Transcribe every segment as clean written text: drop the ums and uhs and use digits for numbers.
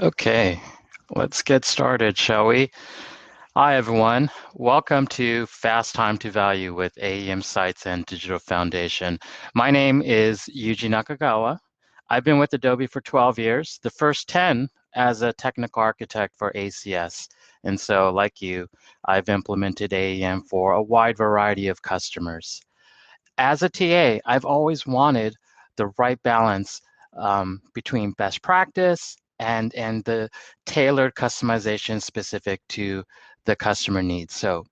Okay, let's get started, shall we? Hi, everyone. Welcome to Fast Time to Value with AEM Sites and Digital Foundation. My name is Yuji Nakagawa. I've been with Adobe for 12 years, the first 10 as a technical architect for ACS. And so, like you, I've implemented AEM for a wide variety of customers. As a TA, I've always wanted the right balance between best practice and the tailored customization specific to the customer needs. So,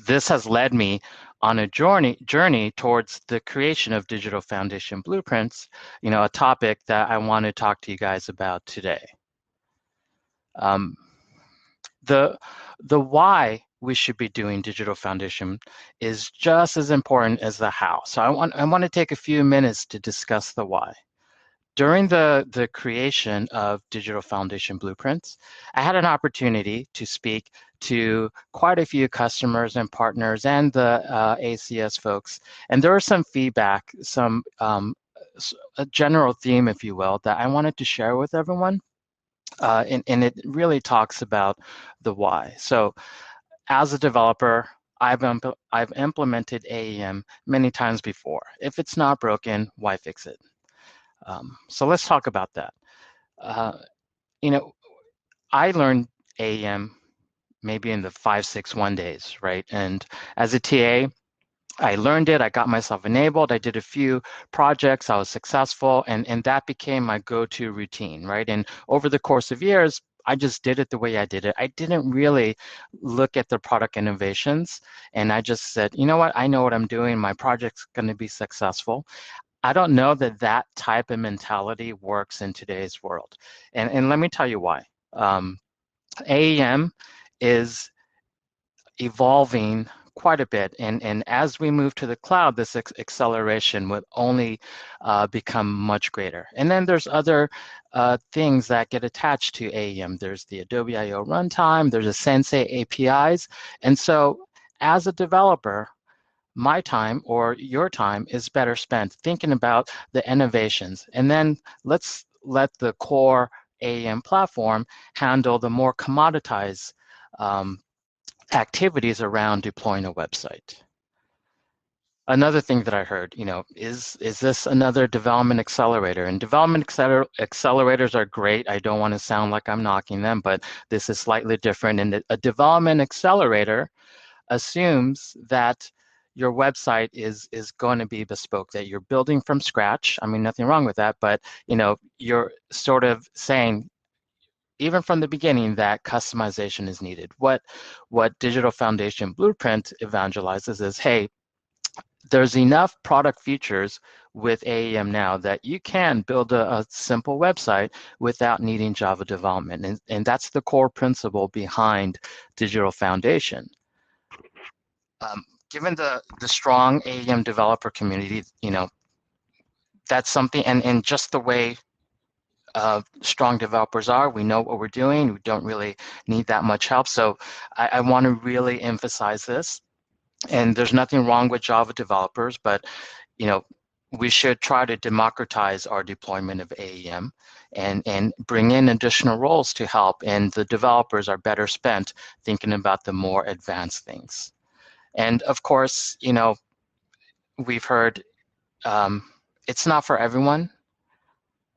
this has led me on a journey towards the creation of digital foundation blueprints, a topic that I want to talk to you guys about today. Um, the the why we should be doing digital foundation is just as important as the how. So I want to take a few minutes to discuss the why. During the creation of digital foundation blueprints, I had an opportunity to speak to quite a few customers and partners and the ACS folks, and there was some feedback, a general theme, if you will, that I wanted to share with everyone. And it really talks about the why. So as a developer, I've implemented AEM many times before. If it's not broken, why fix it? So let's talk about that. Uh, you know, I learned AEM maybe in the 5, 6, 1 days, right? And as a TA, I learned it, I got myself enabled, I did a few projects, I was successful, and that became my go-to routine, right? And over the course of years, I just did it the way I did it. I didn't really look at the product innovations, and I just said, you know what, I know what I'm doing, my project's gonna be successful. I don't know that that type of mentality works in today's world. And let me tell you why. AEM is evolving quite a bit. And as we move to the cloud, this acceleration would only become much greater. And then there's other things that get attached to AEM. There's the Adobe I/O runtime, there's a Sensei APIs. And so as a developer, my time or your time is better spent thinking about the innovations. And then let's let the core AEM platform handle the more commoditized um, activities around deploying a website. Another thing that I heard, is this another development accelerator? And development accelerators are great. I don't want to sound like I'm knocking them, but this is slightly different. And a development accelerator assumes that your website is going to be bespoke, that you're building from scratch. I mean, nothing wrong with that, but you're sort of saying even from the beginning that customization is needed. What Digital Foundation Blueprint evangelizes is, hey, there's enough product features with AEM now that you can build a simple website without needing Java development. And that's the core principle behind Digital Foundation. Given the strong AEM developer community, that's something, and just the way strong developers are. We know what we're doing. We don't really need that much help. So I want to really emphasize this. And there's nothing wrong with Java developers, but we should try to democratize our deployment of AEM and bring in additional roles to help. And the developers are better spent thinking about the more advanced things. And of course, we've heard it's not for everyone.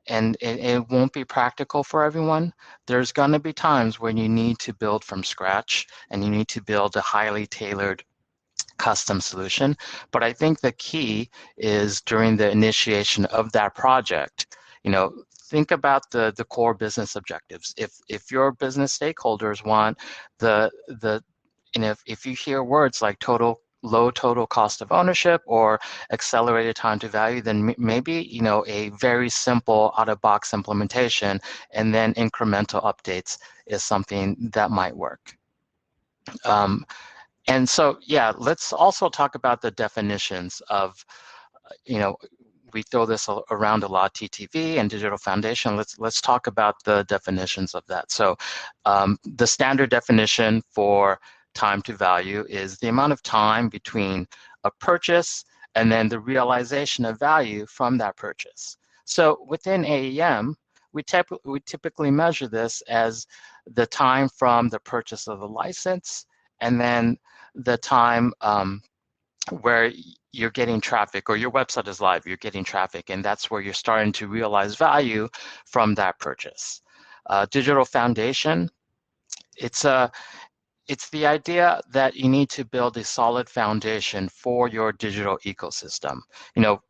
And it won't be practical for everyone. There's going to be times when you need to build from scratch and you need to build a highly tailored custom solution. But I think the key is during the initiation of that project, think about the core business objectives. If your business stakeholders want if you hear words like low total cost of ownership or accelerated time to value, then maybe a very simple out-of-box implementation and then incremental updates is something that might work. And so, yeah, let's also talk about the definitions of, we throw this around a lot, TTV and Digital Foundation. Let's talk about the definitions of that. So the standard definition for time to value is the amount of time between a purchase and then the realization of value from that purchase. So within AEM, we typically measure this as the time from the purchase of the license and then the time where you're getting traffic or your website is live, you're getting traffic, and that's where you're starting to realize value from that purchase. Digital foundation, it's the idea that you need to build a solid foundation for your digital ecosystem. You know,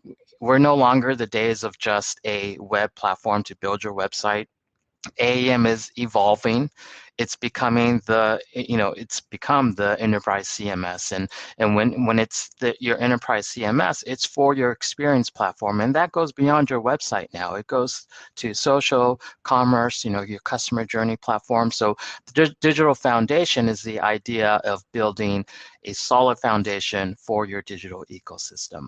we're no longer the days of just a web platform to build your website. AEM is evolving. It's becoming it's become the enterprise CMS. And when it's your enterprise CMS, it's for your experience platform. And that goes beyond your website now. It goes to social, commerce, your customer journey platform. So the digital foundation is the idea of building a solid foundation for your digital ecosystem.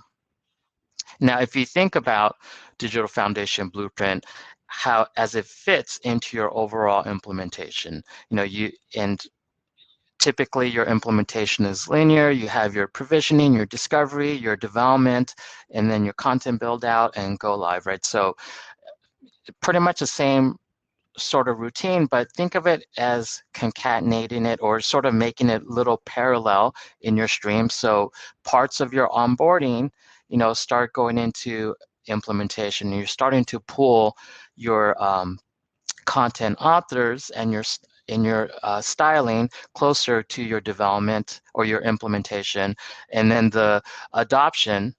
Now, if you think about Digital Foundation Blueprint, how as it fits into your overall implementation, and typically your implementation is linear. You have your provisioning, your discovery, your development, and then your content build out and go live, right? So pretty much the same sort of routine, but think of it as concatenating it or sort of making it little parallel in your stream. So parts of your onboarding, start going into implementation. You're starting to pull your content authors and your styling closer to your development or your implementation, and then the adoption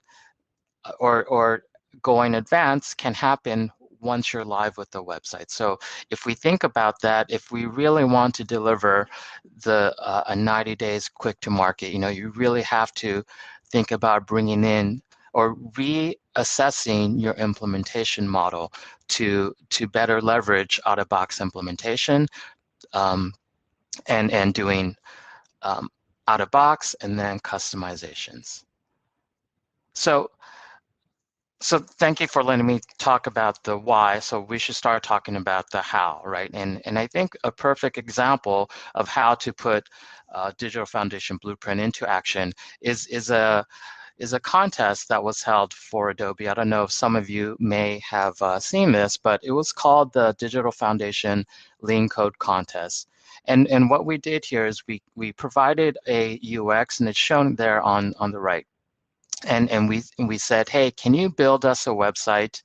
or going advanced can happen once you're live with the website. So if we think about that, if we really want to deliver a 90 days quick to market, you really have to think about bringing in or reassessing your implementation model to better leverage out-of-box implementation and doing out-of-box and then customizations. So thank you for letting me talk about the why. So we should start talking about the how, right? And I think a perfect example of how to put Digital Foundation Blueprint into action is a contest that was held for Adobe. I don't know if some of you may have seen this, but it was called the Digital Foundation Lean Code Contest. And what we did here is we provided a UX, and it's shown there on the right. And we said, hey, can you build us a website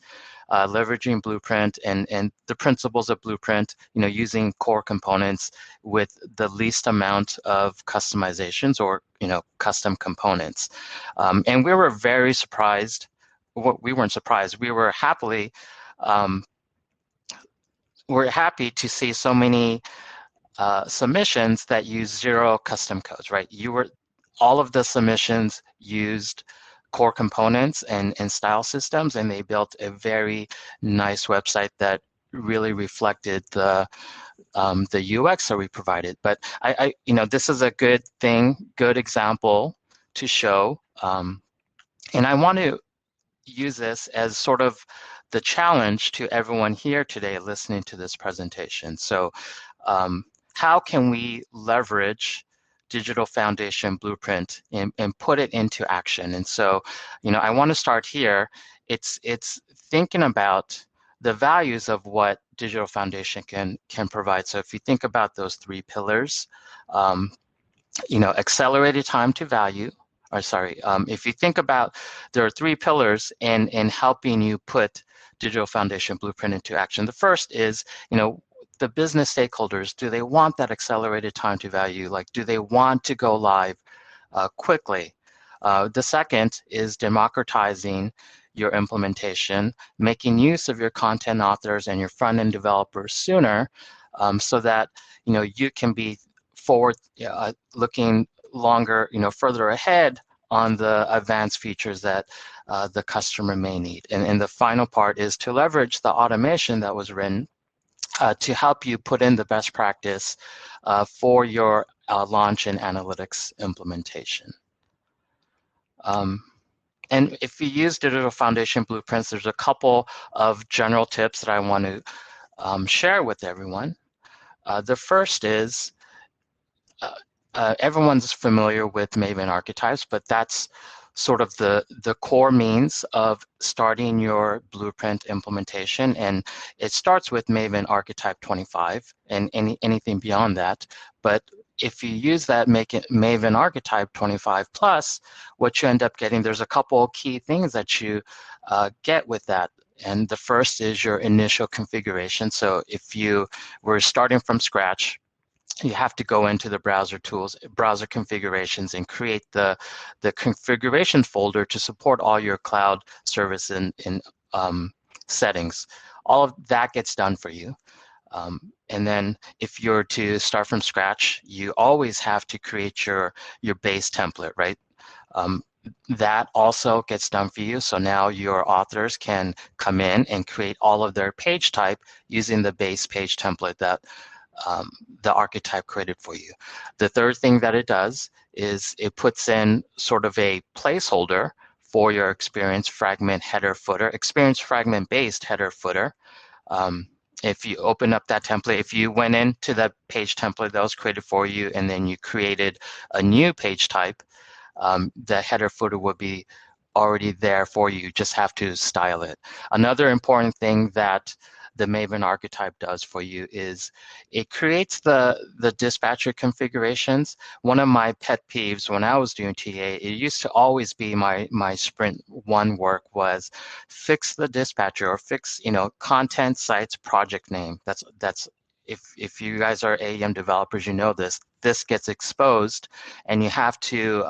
leveraging Blueprint and the principles of Blueprint, using core components with the least amount of customizations or custom components. And we were very surprised. Well, we weren't surprised. We were we're happy to see so many submissions that use 0 custom codes, right? All of the submissions used core components and style systems, and they built a very nice website that really reflected the UX that we provided. But this is a good example to show, and I want to use this as sort of the challenge to everyone here today listening to this presentation. So how can we leverage Digital Foundation Blueprint and put it into action? And so, I want to start here. It's thinking about the values of what Digital Foundation can provide. So if you think about those 3 pillars, accelerated time to value, if you think about, there are 3 pillars in helping you put Digital Foundation Blueprint into action. The first is, the business stakeholders, do they want that accelerated time to value? Like, do they want to go live quickly? The second is democratizing your implementation, making use of your content authors and your front-end developers sooner, so that you can be forward looking longer, further ahead on the advanced features that the customer may need. And the final part is to leverage the automation that was written to help you put in the best practice for your launch and analytics implementation. And if you use Digital Foundation Blueprints, there's a couple of general tips that I want to share with everyone. The first is, everyone's familiar with Maven Archetypes, but that's sort of the core means of starting your blueprint implementation. And it starts with Maven Archetype 25 and anything beyond that. But if you use that Maven Archetype 25 plus, what you end up getting, there's a couple key things that you get with that. And the first is your initial configuration. So if you were starting from scratch, you have to go into the browser tools, browser configurations, and create the configuration folder to support all your cloud service and settings. All of that gets done for you. And then if you're to start from scratch, you always have to create your base template, right? That also gets done for you. So now your authors can come in and create all of their page type using the base page template that the archetype created for you. The third thing that it does is it puts in sort of a placeholder for your experience fragment header footer, experience fragment based header footer. If you open up that template, if you went into that page template that was created for you and then you created a new page type, the header footer would be already there for you. You just have to style it. Another important thing that the Maven Archetype does for you is it creates the dispatcher configurations. One of my pet peeves when I was doing TA, it used to always be my sprint one work was fix the dispatcher or fix, content sites project name. That's if you guys are AEM developers, you know this gets exposed and you have to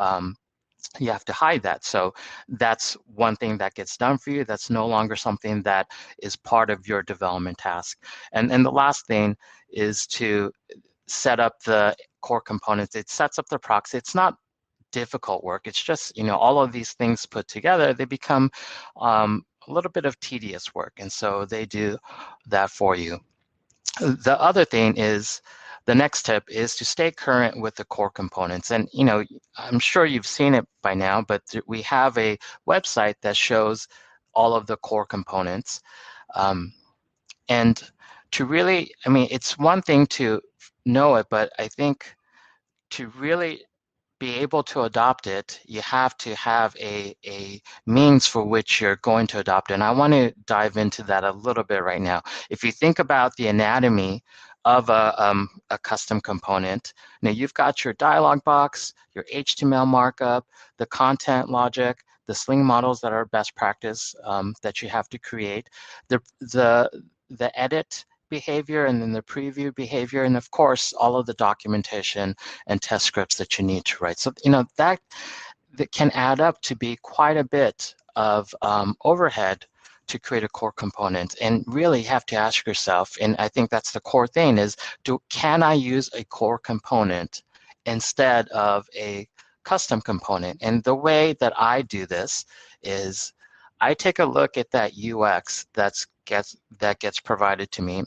hide that. So that's one thing that gets done for you. That's no longer something that is part of your development task. And the last thing is to set up the core components. It sets up the proxy. It's not difficult work. It's just, all of these things put together, they become a little bit of tedious work. And so they do that for you. The other thing is, the next tip is to stay current with the core components. And, I'm sure you've seen it by now, but we have a website that shows all of the core components. And to really, it's one thing to know it, but I think to really be able to adopt it, you have to have a means for which you're going to adopt it. And I want to dive into that a little bit right now. If you think about the anatomy of a custom component, now you've got your dialog box, your HTML markup, the content logic, the sling models that are best practice that you have to create, the edit behavior, and then the preview behavior, and of course all of the documentation and test scripts that you need to write. So that can add up to be quite a bit of overhead to create a core component. And really have to ask yourself, and I think that's the core thing, is can I use a core component instead of a custom component? And the way that I do this is I take a look at that UX that gets provided to me,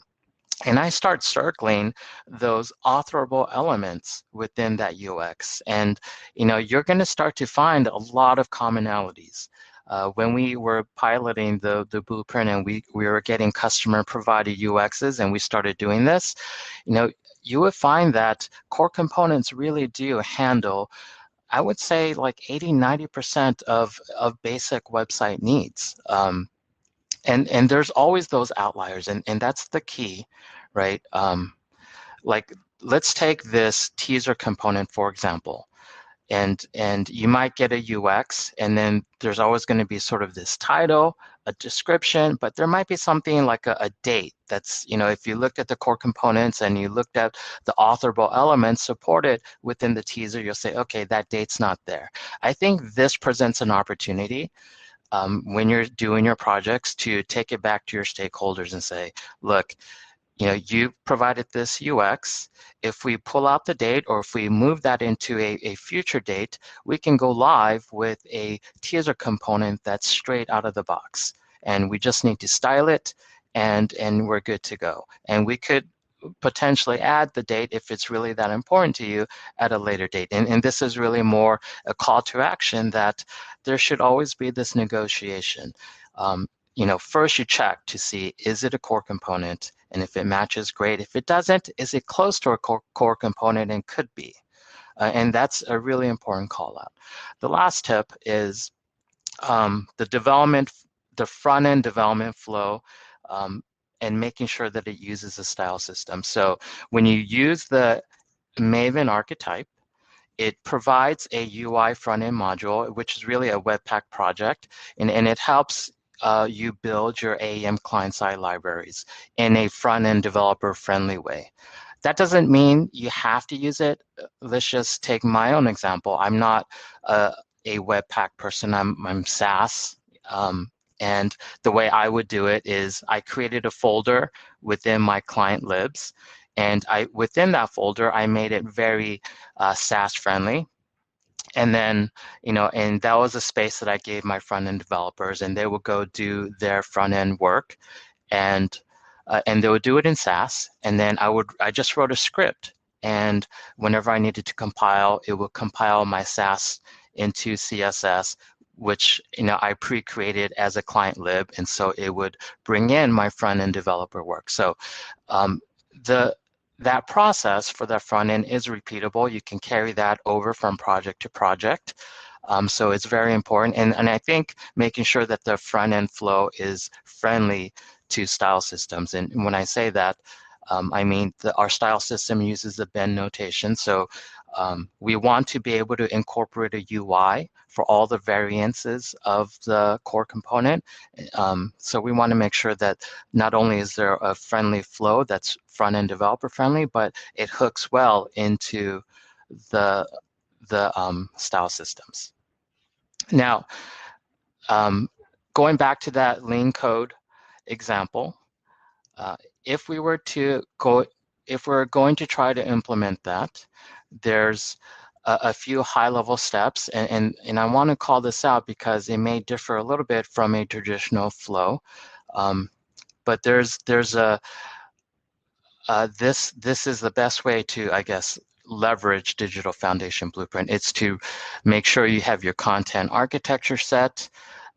and I start circling those authorable elements within that UX. And you're going to start to find a lot of commonalities. When we were piloting the blueprint and we were getting customer provided UXs and we started doing this, you would find that core components really do handle, I would say, like 80–90% of basic website needs. And there's always those outliers, and that's the key, right? Like, let's take this teaser component, for example, and you might get a UX, and then there's always going to be sort of this title, a description, but there might be something like a date that's, if you looked at the core components and you looked at the authorable elements supported within the teaser, you'll say, okay, that date's not there. I think this presents an opportunity when you're doing your projects to take it back to your stakeholders and say, look, you provided this UX. If we pull out the date or if we move that into a future date, we can go live with a teaser component that's straight out of the box. And we just need to style it and we're good to go. And we could potentially add the date if it's really that important to you at a later date. And this is really more a call to action that there should always be this negotiation. First you check to see, is it a core component? And if it matches, great. If it doesn't, is it close to a core component and could be? and that's a really important call out. The last tip is the front-end development flow, and making sure that it uses a style system. So when you use the Maven archetype, it provides a UI front-end module, which is really a Webpack project, and it helps you build your AEM client-side libraries in a front-end developer-friendly way. That doesn't mean you have to use it. Let's just take my own example. I'm not a Webpack person. I'm SaaS. And the way I would do it is I created a folder within my client libs, and within that folder, I made it very SaaS friendly. And then, and that was a space that I gave my front-end developers, and they would go do their front-end work, and they would do it in SAS. And then I just wrote a script, and whenever I needed to compile, it would compile my SAS into CSS, which I pre-created as a client lib, and so it would bring in my front-end developer work. So that process for that front end is repeatable. You can carry that over from project to project. So it's very important. And I think making sure that the front end flow is friendly to style systems. And when I say that, I mean our style system uses the bend notation. So we want to be able to incorporate a UI for all the variances of the core component. So we want to make sure that not only is there a friendly flow that's front-end developer friendly, but it hooks well into the style systems. Now, going back to that lean code example, if we're going to try to implement that, there's a few high-level steps, and I want to call this out because it may differ a little bit from a traditional flow, but there's a this is the best way to, I guess, leverage Digital Foundation Blueprint. It's to make sure you have your content architecture set,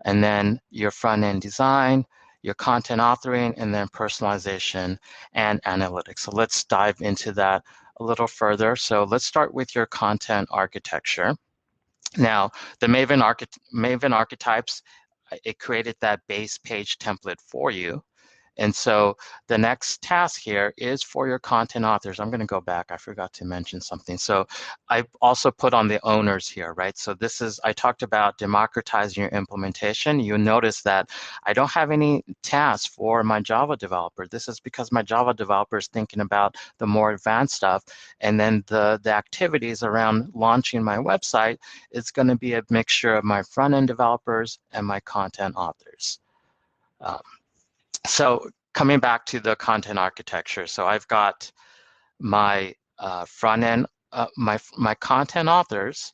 and then your front-end design, your content authoring, and then personalization and analytics. So let's dive into that a little further. So let's start with your content architecture. Now, the Maven Archetypes, it created that base page template for you. And so the next task here is for your content authors. I'm going to go back. I forgot to mention something. So I also put on the owners here, right? So I talked about democratizing your implementation. You'll notice that I don't have any tasks for my Java developer. This is because my Java developer is thinking about the more advanced stuff. And then the activities around launching my website, it's going to be a mixture of my front-end developers and my content authors. So coming back to the content architecture, so I've got my front end, my content authors.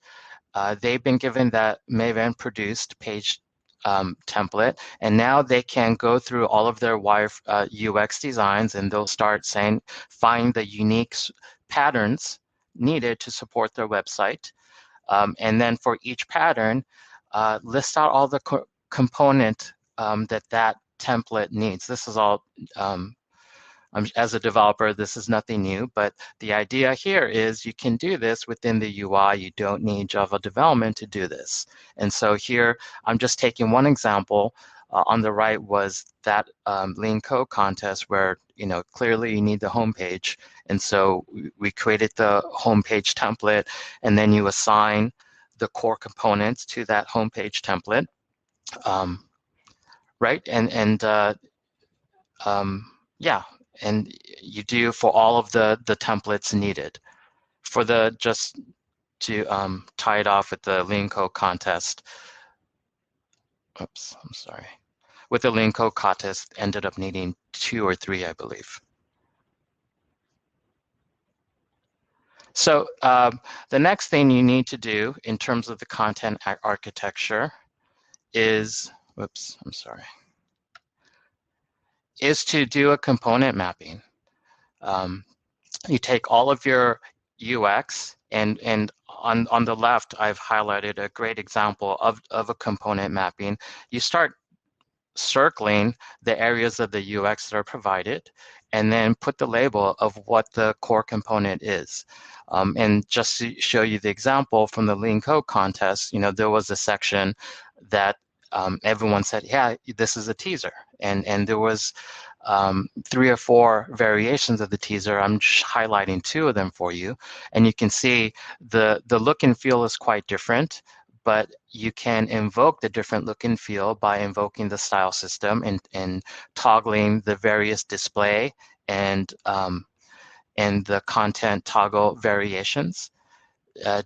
They've been given that Maven produced page template, and now they can go through all of their UX designs, and they'll start find the unique patterns needed to support their website, and then for each pattern, list out all the component that template needs. This is all, as a developer, this is nothing new, but the idea here is you can do this within the UI. You don't need Java development to do this. And so here, I'm just taking one example. On the right was that lean code contest where, clearly you need the homepage. And so we created the homepage template, and then you assign the core components to that homepage template. Right, yeah, and you do for all of the templates needed. For just to tie it off with the lean code contest. Oops, I'm sorry. With the lean code contest, ended up needing 2 or 3, I believe. So the next thing you need to do in terms of the content architecture is, whoops, I'm sorry, is to do a component mapping. You take all of your UX, and on the left, I've highlighted a great example of a component mapping. You start circling the areas of the UX that are provided, and then put the label of what the core component is. And just to show you the example from the Lean Code contest, there was a section that everyone said, yeah, this is a teaser. And there was 3 or 4 variations of the teaser. I'm just highlighting 2 of them for you. And you can see the look and feel is quite different, but you can invoke the different look and feel by invoking the style system and toggling the various display and the content toggle variations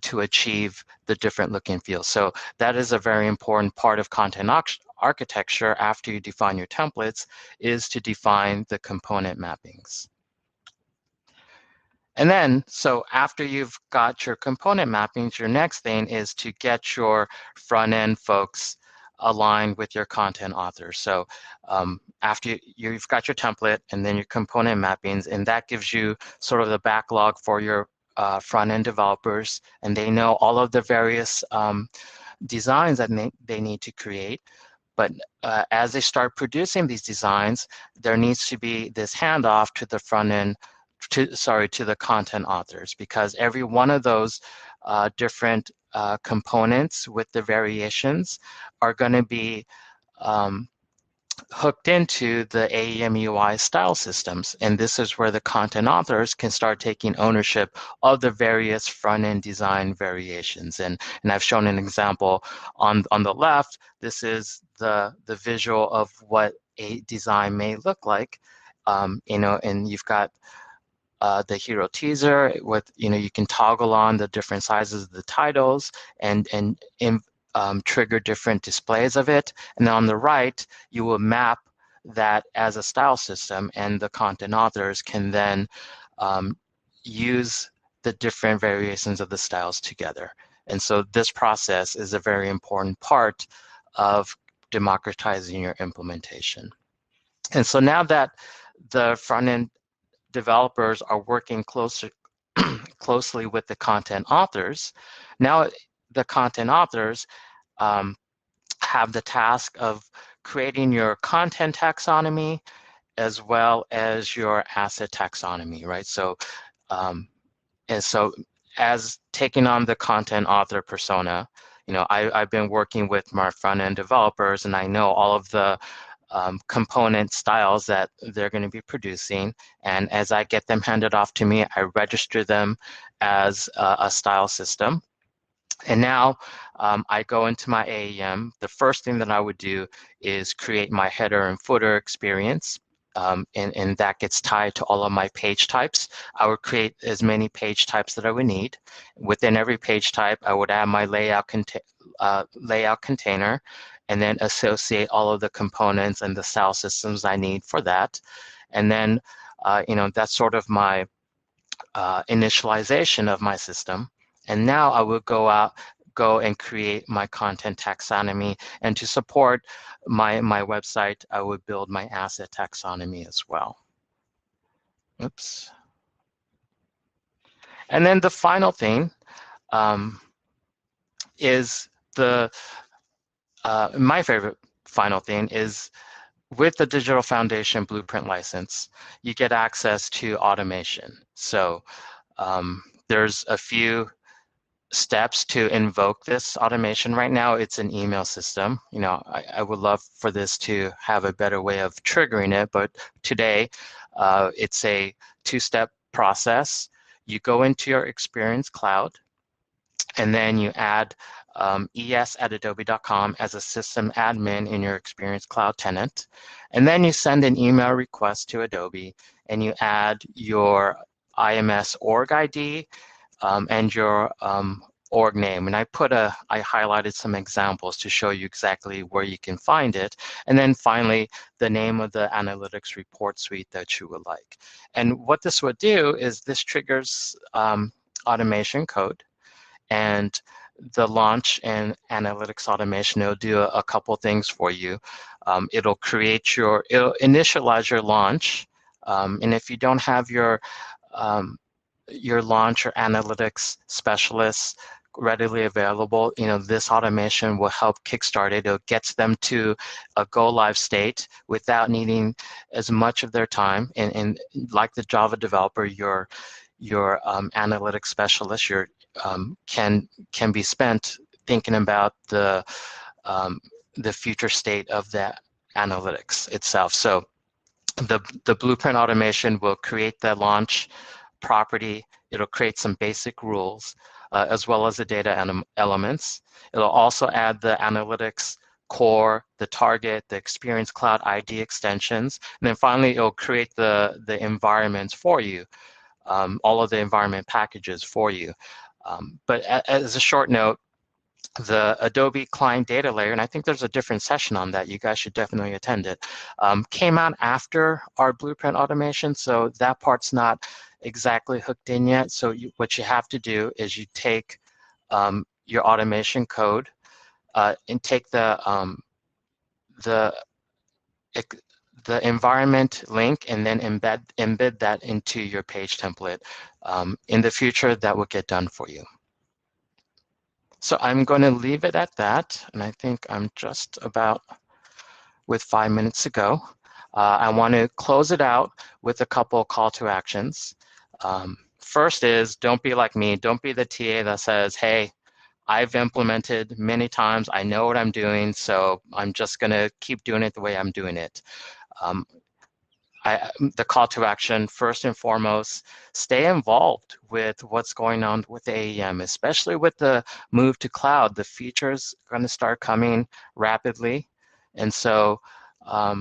to achieve the different look and feel. So that is a very important part of content architecture after you define your templates, is to define the component mappings. And then, so after you've got your component mappings, your next thing is to get your front-end folks aligned with your content authors. So after you've got your template and then your component mappings, and that gives you sort of the backlog for your front-end developers, and they know all of the various designs that they need to create. But as they start producing these designs, there needs to be this handoff to the front-end, to the content authors, because every one of those different components with the variations are going to be hooked into the AEM UI style systems. And this is where the content authors can start taking ownership of the various front-end design variations. And I've shown an example on the left. This is the visual of what a design may look like. And you've got the hero teaser with, you can toggle on the different sizes of the titles and trigger different displays of it. And then on the right, you will map that as a style system, and the content authors can then use the different variations of the styles together. And so this process is a very important part of democratizing your implementation. And so now that the front-end developers are working closely with the content authors, now the content authors have the task of creating your content taxonomy as well as your asset taxonomy, right? So, as taking on the content author persona, I've been working with my front-end developers, and I know all of the component styles that they're going to be producing. And as I get them handed off to me, I register them as a style system. And now I go into my AEM. The first thing that I would do is create my header and footer experience. And that gets tied to all of my page types. I would create as many page types that I would need. Within every page type, I would add my layout container, and then associate all of the components and the style systems I need for that. And then, that's sort of my initialization of my system. And now I will go and create my content taxonomy. And to support my website, I would build my asset taxonomy as well. Oops. And then the final thing is my favorite final thing is, with the Digital Foundation Blueprint license, you get access to automation. So there's a few steps to invoke this automation. Right now, it's an email system. I would love for this to have a better way of triggering it, but today it's a 2-step process. You go into your Experience Cloud, and then you add es@adobe.com as a system admin in your Experience Cloud tenant. And then you send an email request to Adobe, and you add your IMS org ID and your org name. And I highlighted some examples to show you exactly where you can find it. And then finally, the name of the analytics report suite that you would like. And what this would do is this triggers automation code. And the launch and analytics automation, it'll do a couple things for you. It'll initialize your launch. And if you don't have your launch or analytics specialists readily available, this automation will help kickstart it. It gets them to a go live state without needing as much of their time. And like the Java developer, your analytics specialist, can be spent thinking about the future state of the analytics itself. So the blueprint automation will create the launch property. It'll create some basic rules, as well as the data elements. It'll also add the analytics core, the target, the Experience Cloud ID extensions, and then finally it'll create the environments for you, all of the environment packages for you. But as a short note, the Adobe Client Data Layer, and I think there's a different session on that. You guys should definitely attend it. Came out after our blueprint automation, so that part's not exactly hooked in yet. So what you have to do is you take your automation code and take the environment link and then embed that into your page template. In the future, that will get done for you. So I'm going to leave it at that, and I think I'm just about with 5 minutes to go. I want to close it out with a couple call to actions. First is, don't be like me. Don't be the TA that says, hey, I've implemented many times. I know what I'm doing, so I'm just going to keep doing it the way I'm doing it. The call to action, first and foremost, stay involved with what's going on with AEM, especially with the move to cloud. The features are going to start coming rapidly. And so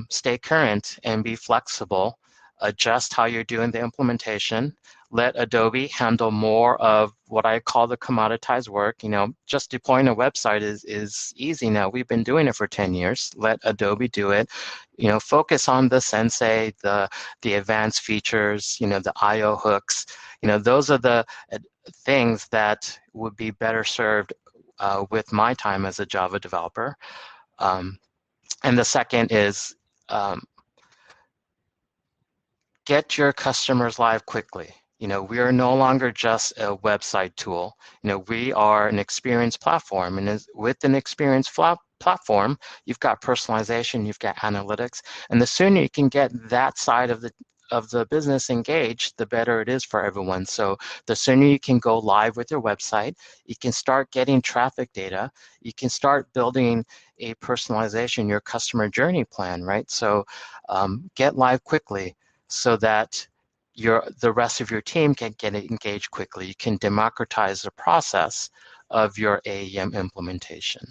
stay current and be flexible. Adjust how you're doing the implementation. Let Adobe handle more of what I call the commoditized work. Just deploying a website is easy now. We've been doing it for 10 years. Let Adobe do it. Focus on the Sensei, the advanced features, the IO hooks. Those are the things that would be better served with my time as a Java developer. And the second is get your customers live quickly. We are no longer just a website tool. We are an experience platform, and with an experience platform, you've got personalization, you've got analytics, and the sooner you can get that side of the business engaged, the better it is for everyone. So the sooner you can go live with your website, you can start getting traffic data, you can start building a personalization, your customer journey plan, right? So get live quickly so that the rest of your team can get engaged quickly. You can democratize the process of your AEM implementation.